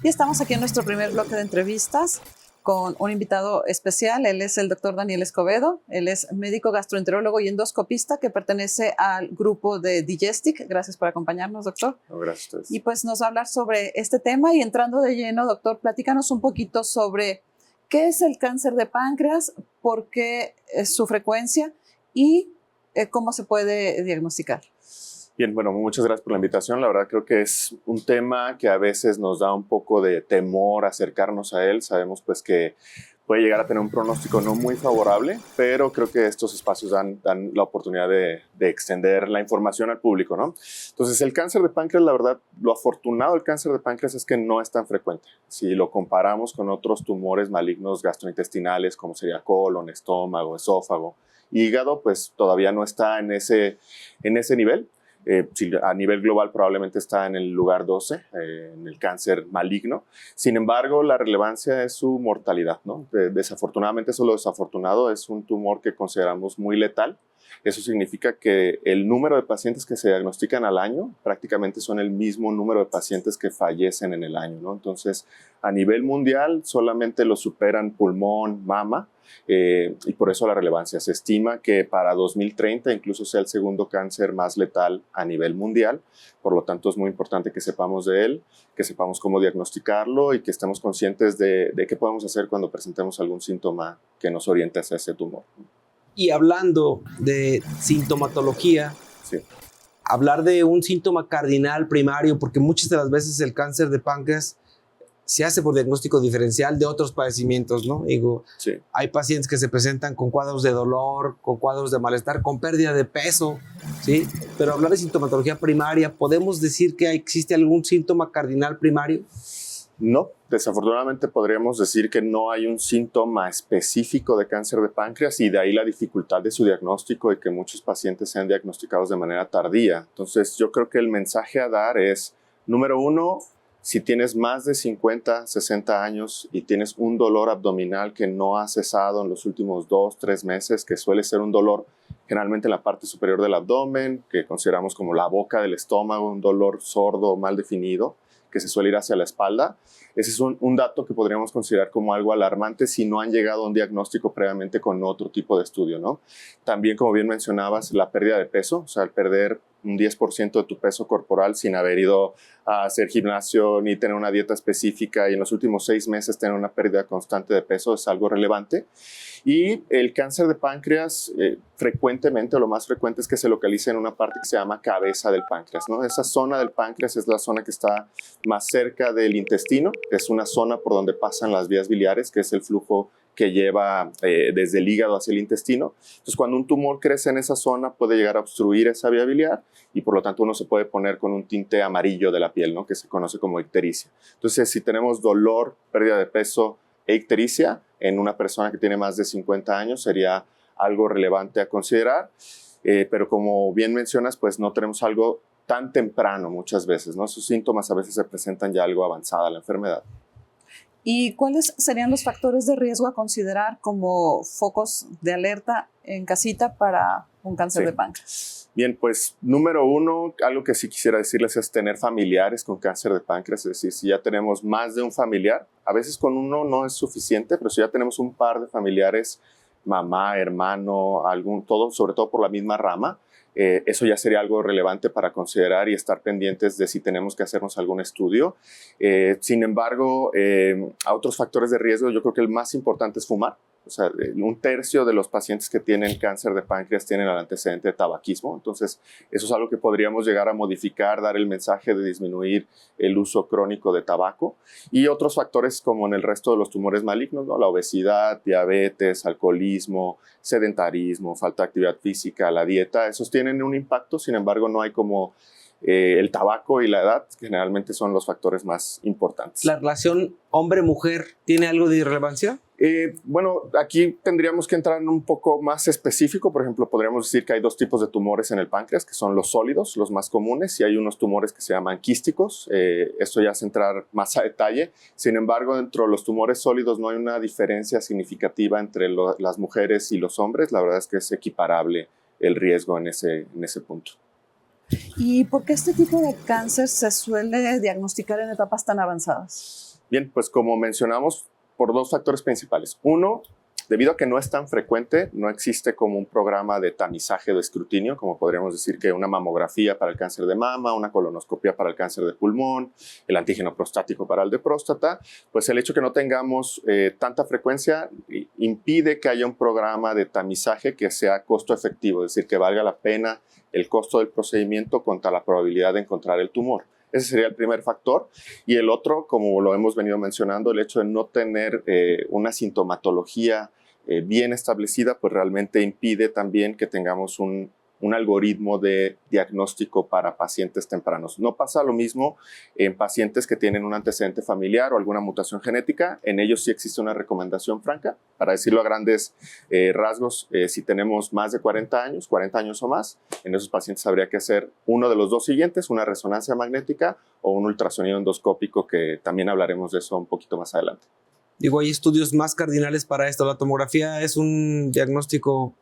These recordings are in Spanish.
Y estamos aquí en nuestro primer bloque de entrevistas con un invitado especial. Él es el doctor Daniel Escobedo. Él es médico gastroenterólogo y endoscopista que pertenece al grupo de Digestic. Gracias por acompañarnos, doctor. No, gracias a ustedes. Y pues nos va a hablar sobre este tema y entrando de lleno, doctor, platícanos un poquito sobre qué es el cáncer de páncreas, por qué es su frecuencia y cómo se puede diagnosticar. Bien, bueno, muchas gracias por la invitación. La verdad creo que es un tema que a veces nos da un poco de temor acercarnos a él. Sabemos pues que puede llegar a tener un pronóstico no muy favorable, pero creo que estos espacios dan la oportunidad de extender la información al público, ¿no? Entonces, el cáncer de páncreas, la verdad, lo afortunado del cáncer de páncreas es que no es tan frecuente. Si lo comparamos con otros tumores malignos gastrointestinales, como sería colon, estómago, esófago, hígado, pues todavía no está en ese nivel. A nivel global probablemente está en el lugar 12, en el cáncer maligno. Sin embargo, la relevancia es su mortalidad, ¿no? Desafortunadamente, eso es lo desafortunado, es un tumor que consideramos muy letal. Eso significa que el número de pacientes que se diagnostican al año prácticamente son el mismo número de pacientes que fallecen en el año, ¿no? Entonces, a nivel mundial solamente lo superan pulmón, mama, y por eso la relevancia. Se estima que para 2030 incluso sea el segundo cáncer más letal a nivel mundial. Por lo tanto, es muy importante que sepamos de él, que sepamos cómo diagnosticarlo y que estemos conscientes de qué podemos hacer cuando presentemos algún síntoma que nos oriente hacia ese tumor. Y hablando de sintomatología, Sí. hablar de un síntoma cardinal primario, porque muchas de las veces el cáncer de páncreas se hace por diagnóstico diferencial de otros padecimientos, ¿no? Digo, Sí. hay pacientes que se presentan con cuadros de dolor, con cuadros de malestar, con pérdida de peso, ¿sí? Pero hablar de sintomatología primaria, ¿podemos decir que existe algún síntoma cardinal primario? No, desafortunadamente podríamos decir que no hay un síntoma específico de cáncer de páncreas y de ahí la dificultad de su diagnóstico y que muchos pacientes sean diagnosticados de manera tardía. Entonces, yo creo que el mensaje a dar es, número uno, si tienes más de 50, 60 años y tienes un dolor abdominal que no ha cesado en los últimos 2, 3 meses, que suele ser un dolor generalmente en la parte superior del abdomen, que consideramos como la boca del estómago, un dolor sordo, mal definido, que se suele ir hacia la espalda. Ese es un dato que podríamos considerar como algo alarmante si no han llegado a un diagnóstico previamente con otro tipo de estudio, ¿no? También, como bien mencionabas, la pérdida de peso, o sea, el perder un 10% de tu peso corporal sin haber ido a hacer gimnasio ni tener una dieta específica y en los últimos 6 meses tener una pérdida constante de peso es algo relevante. Y el cáncer de páncreas, frecuentemente, o lo más frecuente es que se localice en una parte que se llama cabeza del páncreas, ¿no? Esa zona del páncreas es la zona que está más cerca del intestino, es una zona por donde pasan las vías biliares, que es el flujo que lleva desde el hígado hacia el intestino. Entonces, cuando un tumor crece en esa zona, puede llegar a obstruir esa vía biliar y por lo tanto uno se puede poner con un tinte amarillo de la piel, ¿no? Que se conoce como ictericia. Entonces, si tenemos dolor, pérdida de peso e ictericia en una persona que tiene más de 50 años, sería algo relevante a considerar. Pero como bien mencionas, pues no tenemos algo tan temprano muchas veces, ¿no? Sus síntomas a veces se presentan ya algo avanzada la enfermedad. ¿Y cuáles serían los factores de riesgo a considerar como focos de alerta en casita para un cáncer de páncreas? Bien, pues número uno, algo que sí quisiera decirles es tener familiares con cáncer de páncreas, es decir, si ya tenemos más de un familiar, a veces con uno no es suficiente, pero si ya tenemos un par de familiares, mamá, hermano, todo, sobre todo por la misma rama, eso ya sería algo relevante para considerar y estar pendientes de si tenemos que hacernos algún estudio. Sin embargo, a otros factores de riesgo, yo creo que el más importante es fumar. O sea, 1/3 de los pacientes que tienen cáncer de páncreas tienen el antecedente de tabaquismo. Entonces, eso es algo que podríamos llegar a modificar, dar el mensaje de disminuir el uso crónico de tabaco. Y otros factores como en el resto de los tumores malignos, ¿no? La obesidad, diabetes, alcoholismo, sedentarismo, falta de actividad física, la dieta, esos tienen un impacto. Sin embargo, no hay como el tabaco y la edad, que generalmente son los factores más importantes. ¿La relación hombre-mujer tiene algo de relevancia? Bueno, aquí tendríamos que entrar en un poco más específico. Por ejemplo, podríamos decir que hay 2 tipos de tumores en el páncreas, que son los sólidos, los más comunes, y hay unos tumores que se llaman quísticos. Esto ya es entrar más a detalle. Sin embargo, dentro de los tumores sólidos no hay una diferencia significativa entre las mujeres y los hombres. La verdad es que es equiparable el riesgo en ese punto. ¿Y por qué este tipo de cáncer se suele diagnosticar en etapas tan avanzadas? Bien, pues como mencionamos, por dos factores principales. Uno, debido a que no es tan frecuente, no existe como un programa de tamizaje o de escrutinio, como podríamos decir que una mamografía para el cáncer de mama, una colonoscopia para el cáncer de pulmón, el antígeno prostático para el de próstata, pues el hecho que no tengamos tanta frecuencia impide que haya un programa de tamizaje que sea costo efectivo, es decir, que valga la pena el costo del procedimiento contra la probabilidad de encontrar el tumor. Ese sería el primer factor. Y el otro, como lo hemos venido mencionando, el hecho de no tener una sintomatología bien establecida, pues realmente impide también que tengamos un algoritmo de diagnóstico para pacientes tempranos. No pasa lo mismo en pacientes que tienen un antecedente familiar o alguna mutación genética. En ellos sí existe una recomendación franca. Para decirlo a grandes rasgos, si tenemos más de 40 años o más, en esos pacientes habría que hacer uno de los dos siguientes, una resonancia magnética o un ultrasonido endoscópico, que también hablaremos de eso un poquito más adelante. Digo, hay estudios más cardinales para esto. La tomografía es un diagnóstico.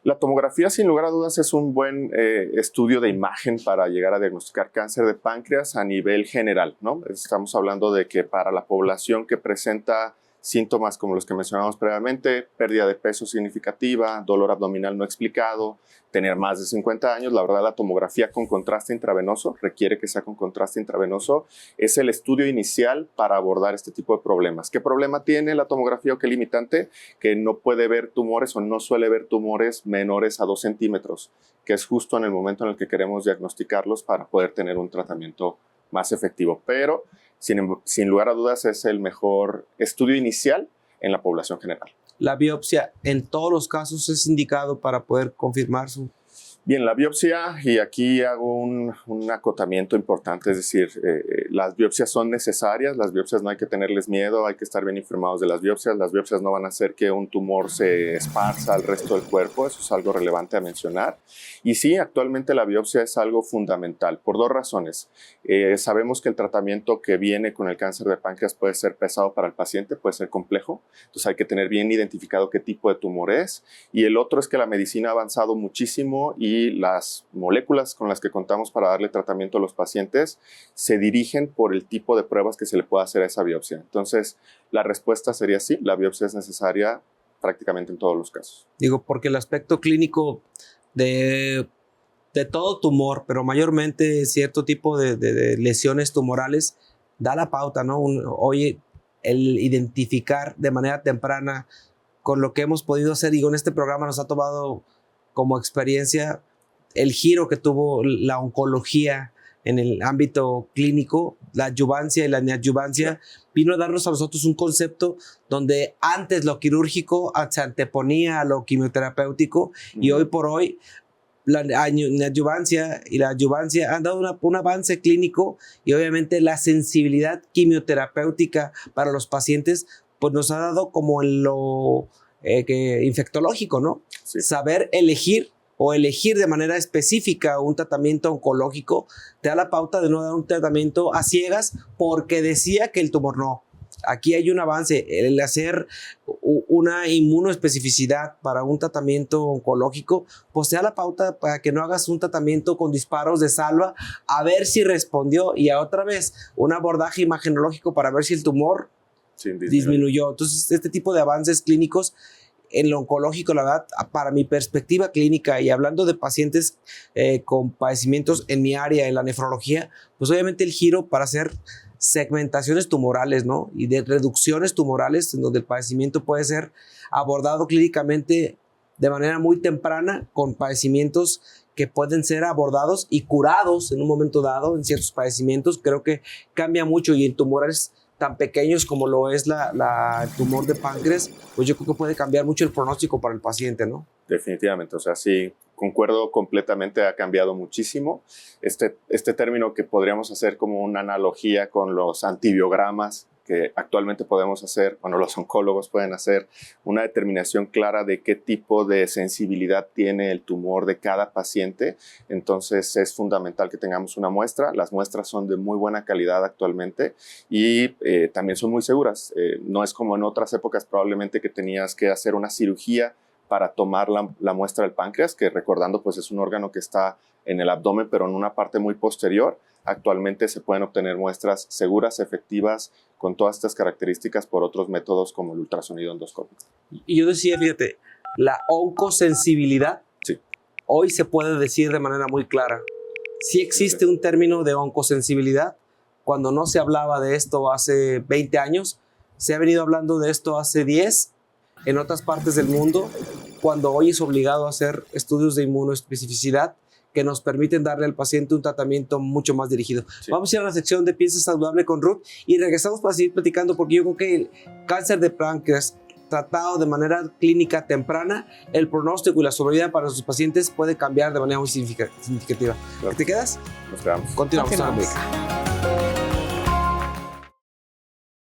La tomografía, sin lugar a dudas, es un buen estudio de imagen para llegar a diagnosticar cáncer de páncreas a nivel general, ¿no? Estamos hablando de que para la población que presenta síntomas como los que mencionamos previamente, pérdida de peso significativa, dolor abdominal no explicado, tener más de 50 años, la verdad la tomografía con contraste intravenoso, requiere que sea con contraste intravenoso, es el estudio inicial para abordar este tipo de problemas. ¿Qué problema tiene la tomografía o qué limitante? Que no puede ver tumores o no suele ver tumores menores a 2 centímetros, que es justo en el momento en el que queremos diagnosticarlos para poder tener un tratamiento más efectivo. Pero sin lugar a dudas es el mejor estudio inicial en la población general. La biopsia en todos los casos es indicado para poder confirmar su... Bien, la biopsia, y aquí hago un acotamiento importante, es decir, las biopsias son necesarias, las biopsias no hay que tenerles miedo, hay que estar bien informados de las biopsias no van a hacer que un tumor se esparza al resto del cuerpo, eso es algo relevante a mencionar. Y sí, actualmente la biopsia es algo fundamental, por dos razones. Sabemos que el tratamiento que viene con el cáncer de páncreas puede ser pesado para el paciente, puede ser complejo, entonces hay que tener bien identificado qué tipo de tumor es. Y el otro es que la medicina ha avanzado muchísimo y las moléculas con las que contamos para darle tratamiento a los pacientes se dirigen por el tipo de pruebas que se le puede hacer a esa biopsia. Entonces, la respuesta sería sí, la biopsia es necesaria prácticamente en todos los casos. Digo, porque el aspecto clínico de todo tumor, pero mayormente cierto tipo de lesiones tumorales, da la pauta, ¿no? Oye, el identificar de manera temprana con lo que hemos podido hacer, digo, en este programa nos ha tomado como experiencia el giro que tuvo la oncología en el ámbito clínico, la adyuvancia y la neadyuvancia, vino a darnos a nosotros un concepto donde antes lo quirúrgico se anteponía a lo quimioterapéutico y hoy por hoy la neadyuvancia y la adyuvancia han dado un avance clínico y obviamente la sensibilidad quimioterapéutica para los pacientes pues nos ha dado como en lo infectológico, ¿no? Sí. Saber elegir de manera específica un tratamiento oncológico te da la pauta de no dar un tratamiento a ciegas porque decía que el tumor no. Aquí hay un avance, el hacer una inmunoespecificidad para un tratamiento oncológico, pues te da la pauta para que no hagas un tratamiento con disparos de salva a ver si respondió y a otra vez un abordaje imagenológico para ver si el tumor disminuyó. Entonces, este tipo de avances clínicos en lo oncológico, la verdad, para mi perspectiva clínica y hablando de pacientes con padecimientos en mi área, en la nefrología, pues obviamente el giro para hacer segmentaciones tumorales, ¿no? Y de reducciones tumorales, en donde el padecimiento puede ser abordado clínicamente de manera muy temprana con padecimientos que pueden ser abordados y curados en un momento dado en ciertos padecimientos. Creo que cambia mucho y en tumores tan pequeños como lo es el tumor de páncreas, pues yo creo que puede cambiar mucho el pronóstico para el paciente, ¿no? Definitivamente, o sea, sí, concuerdo completamente, ha cambiado muchísimo. Este término que podríamos hacer como una analogía con los antibiogramas que actualmente podemos hacer, bueno, los oncólogos pueden hacer una determinación clara de qué tipo de sensibilidad tiene el tumor de cada paciente. Entonces es fundamental que tengamos una muestra. Las muestras son de muy buena calidad actualmente y también son muy seguras. No es como en otras épocas probablemente que tenías que hacer una cirugía para tomar la muestra del páncreas, que recordando pues es un órgano que está en el abdomen pero en una parte muy posterior. Actualmente se pueden obtener muestras seguras, efectivas, con todas estas características por otros métodos como el ultrasonido endoscópico. Y yo decía, fíjate, la oncosensibilidad, Sí. hoy se puede decir de manera muy clara. Sí existe un término de oncosensibilidad. Cuando no se hablaba de esto hace 20 años, se ha venido hablando de esto hace 10 en otras partes del mundo, cuando hoy es obligado a hacer estudios de inmunoespecificidad que nos permiten darle al paciente un tratamiento mucho más dirigido. Sí. Vamos a ir a la sección de piensa saludable con Ruth y regresamos para seguir platicando, porque yo creo que el cáncer de páncreas tratado de manera clínica temprana, el pronóstico y la sobrevida para sus pacientes puede cambiar de manera muy significativa. Claro. ¿Te quedas? Nos quedamos. Continuamos. Continuamos.